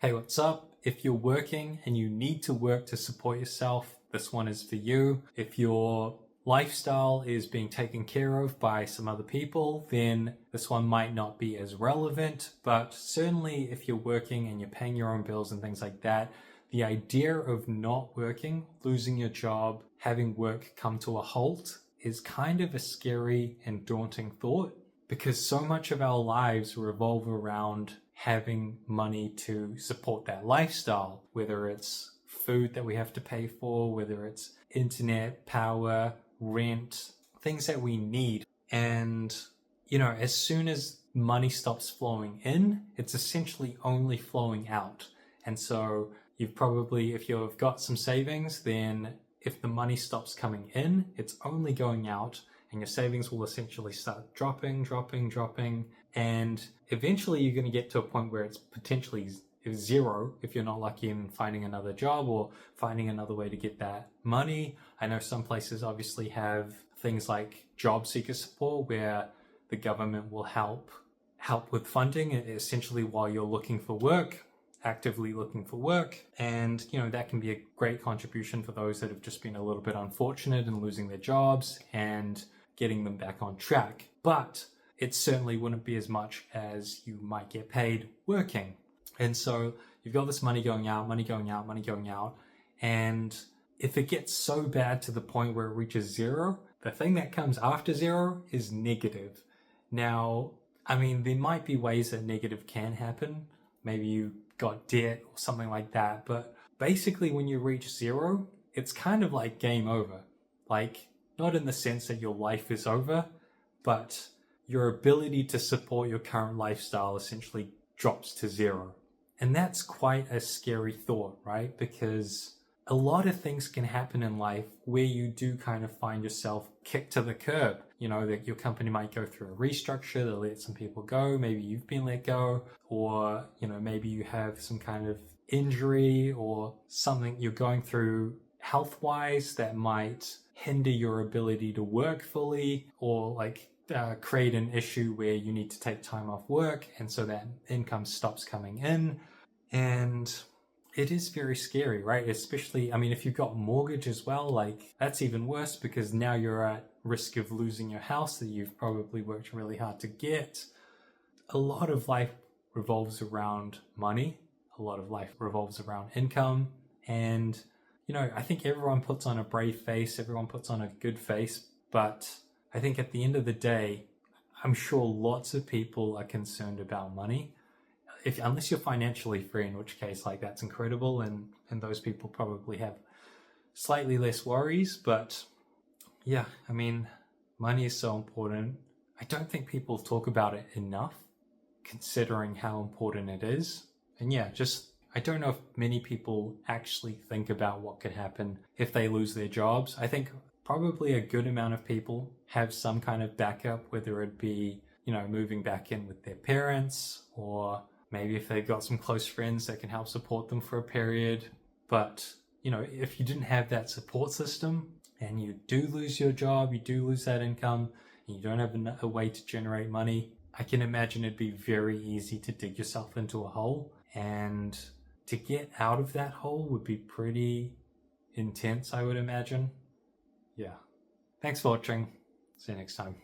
Hey, what's up? If you're working and you need to work to support yourself, this one is for you. If your lifestyle is being taken care of by some other people, then this one might not be as relevant. But certainly if you're working and you're paying your own bills and things like that, the idea of not working, losing your job, having work come to a halt is kind of a scary and daunting thought, because so much of our lives revolve around having money to support that lifestyle, whether it's food that we have to pay for, whether it's internet, power, rent, things that we need. And, as soon as money stops flowing in, it's essentially only flowing out. And so you've probably, if you've got some savings, then if the money stops coming in, it's only going out, and your savings will essentially start dropping. And eventually you're going to get to a point where it's potentially zero if you're not lucky in finding another job or finding another way to get that money. I know some places obviously have things like job seeker support where the government will help with funding essentially while you're looking for work, actively looking for work. And, that can be a great contribution for those that have just been a little bit unfortunate in losing their jobs and getting them back on track. But it certainly wouldn't be as much as you might get paid working. And so you've got this money going out. And if it gets so bad to the point where it reaches zero, the thing that comes after zero is negative. Now, there might be ways that negative can happen. Maybe you got debt or something like that. But basically when you reach zero, it's kind of like game over. Like, not in the sense that your life is over, but your ability to support your current lifestyle essentially drops to zero. And that's quite a scary thought, right? Because a lot of things can happen in life where you do kind of find yourself kicked to the curb. That your company might go through a restructure, they'll let some people go, maybe you've been let go, or, maybe you have some kind of injury or something you're going through health-wise that might hinder your ability to work fully, or create an issue where you need to take time off work, and so that income stops coming in. And it is very scary, right? Especially, if you've got mortgage as well, that's even worse, because now you're at risk of losing your house that you've probably worked really hard to get. A lot of life revolves around money. A lot of life revolves around income. And, I think everyone puts on a brave face, everyone puts on a good face, but I think at the end of the day, I'm sure lots of people are concerned about money. Unless you're financially free, in which case, that's incredible, and those people probably have slightly less worries. But yeah, money is so important. I don't think people talk about it enough, considering how important it is. And yeah, I don't know if many people actually think about what could happen if they lose their jobs. I think probably a good amount of people have some kind of backup, whether it be, moving back in with their parents, or maybe if they've got some close friends that can help support them for a period. But, if you didn't have that support system and you do lose your job, you do lose that income, and you don't have a way to generate money, I can imagine it'd be very easy to dig yourself into a hole. And to get out of that hole would be pretty intense, I would imagine. Yeah. Thanks for watching. See you next time.